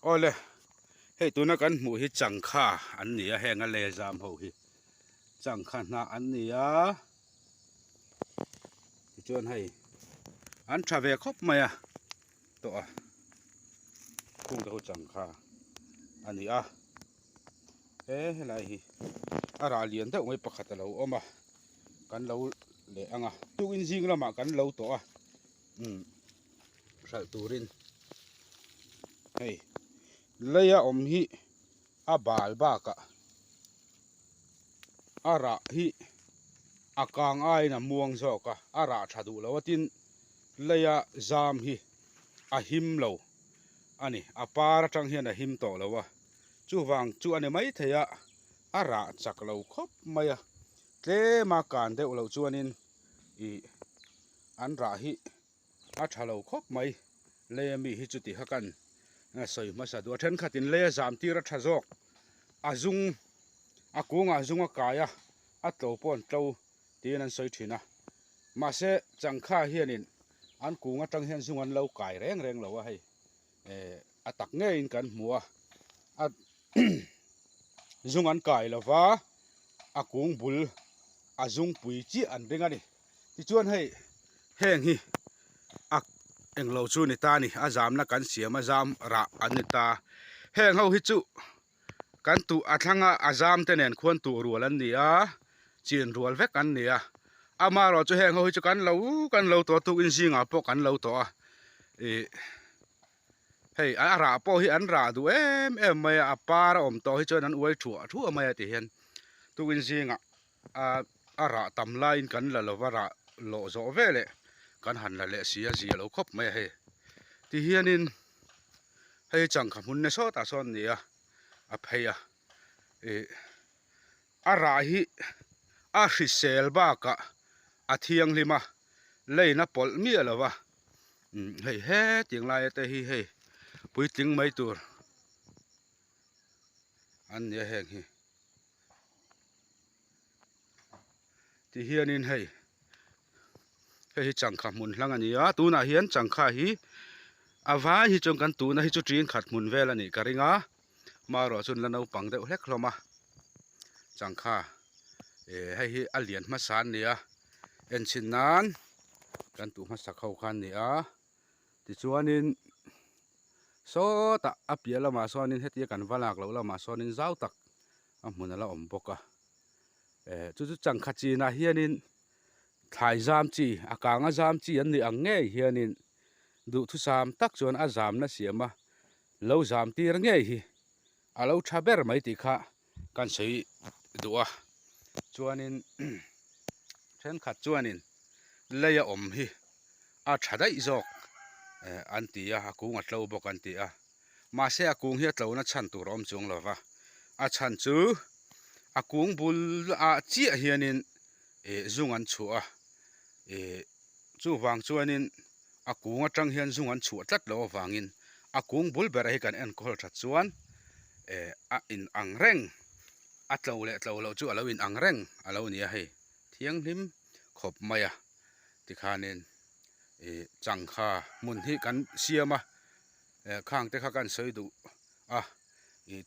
ole hei tuna kan hmu hi changkha an ni a henga le zam ho hi changkha na an ni a chuan hei an tha ve khop mai a to a khung do changkha an ni a helai hi ara lian deuh mai pakhat a lo awm a kan lo le anga tu in jing lama kan lo to a sal turin hei leia om hi a bal ba ka ara hi akang ai na muang zo ka ara thadu lawatin leia zam hi a him lo ani apara tang hian a him to lawa chu wang chu ane mai theya ara chak lo khop maya tle ma kan deuh lo chuanin I an ra hi a thalo khop mai le mi hi chuti hakan na soi ma sa du then khatin le zam tira thazok azung akunga zunga kaya a tlo pon tlo tin an soi thina ma se changkha hianin an kunga tang hian zungan lo kai reng reng lo wa hei atak nge in kan hmua a zungan kai lova akung bul azung pui chi an ringa ni ti chuan hei heng hi ak englo chu ni ta ni azam na kan siam azam ra anita heng ho hi chu kan tu athanga azam tenen khon tu rual an ni a chin rual vek an ni a ama ro chu heng ho hi chu kan lo to tu in singa po kan lo to a hei ara po hi an ra du em mai a para om to hi chuan an uai thu mai ti hian tu in singa ara tam line kan la lovara lo zo vele kan han la le sia zia lo khop mai he ti hianin hei changkha mun ne so ta son ni a pheya ara hi a hrisel ba ka a thiang lima leina pol mi alawa hei he ting lai te hi hei pui ting mai tur an ne heng hi ti hianin hei changkha mun hlang ani a tuna hian changkha hi avai hi chong kan tuna hi chu trin khat mun vel ani karinga maro chun lano pang deuh hlek hloma changkha hei hi alian ma san ni a en chin nan kan tu ma sakhau khan ni a ti chuanin so ta apiala ma sonin hetia kan walak lo lama sonin zau tak a hmunala om boka chu changkha chi na hianin thai zam chi akanga zam chi an ni ange hianin du thu sam tak chuan a zam na siama lo zam tir nge hi alo thaber mai ti kha kan sei duwa chuanin then khat chuanin leia om hi a thadai zok an ti a akung atlo bok an ti a ma se akung hi atlo na chan tur om chung lova a chan chu akung bul a chi hianin zung an chu a chu wang chuanin akung atang hian zung an chu tlat lo wangin akung bul ber hi kan en kol that chuan a in ang reng atlo le tlo lo chu alo in ang reng alo ni a hei thiang hlim khop maya ti khanin changkha mun hi kan siama khang te kha kan soi du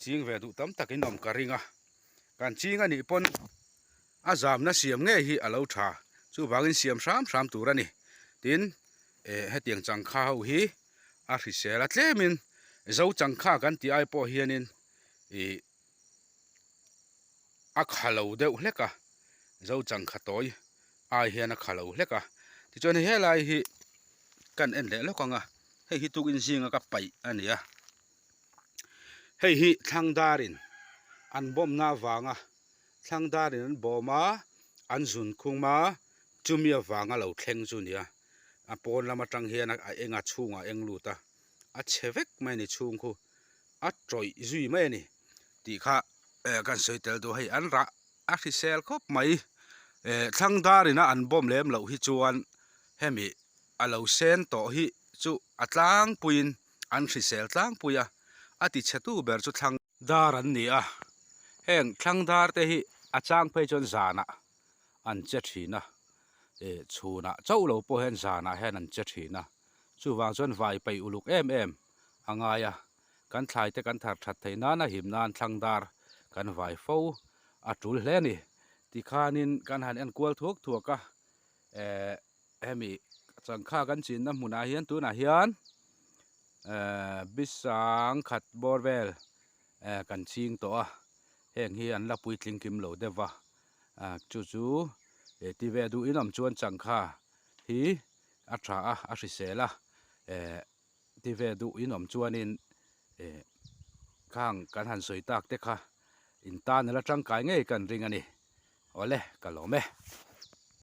ching ve du tam takin nom karinga kan ching ani pon azam na siam nge hi alo tha chu wangin siam sam turani tin hetiang changkha ho hi a hrisela tlemin zo changkha kan ti ai po hianin a khalo deuh hleka zo changkha toy ai hian a khalo hleka ti chuan helai hi kan en le lokanga hei hi tukin zinga ka pai ania hei hi thangdarin an bom na wanga thangdarin an boma an zun khuma chumia wanga lo thleng chu nia a pon lama tang hian a enga chunga engluta a chevek mai ni chung khu a troi zui mai ni ti kha kan soitel do hei an ra a hrisel khop mai thangdarina an bom lem lo hi chuan hemi alo sen to hi chu atlang puin an hrisel tlang puya ati chatu ber chu thlang dar an ni a heng thlang dar te hi achang phei chon zana an che thina chuna chaulo po hen zana hen an che thina chu wang chon vai pai uluk em angaya kan thlai te kan thar that theina na him nan thangdar kan vai fo a tul hle ni ti khanin kan han en kwal thuak thuaka hemi changkha kan chin na hmuna hian tuna hian bisang khat borvel kan ching to a heng hi an la pui tling kim lo dewa chu chu ti ve du inam chuan changkha hi a tha a hrisela ti ve du inam chuanin khang kan han soi tak te kha in tan la tangkai ngei kan ring ani ole ka lo me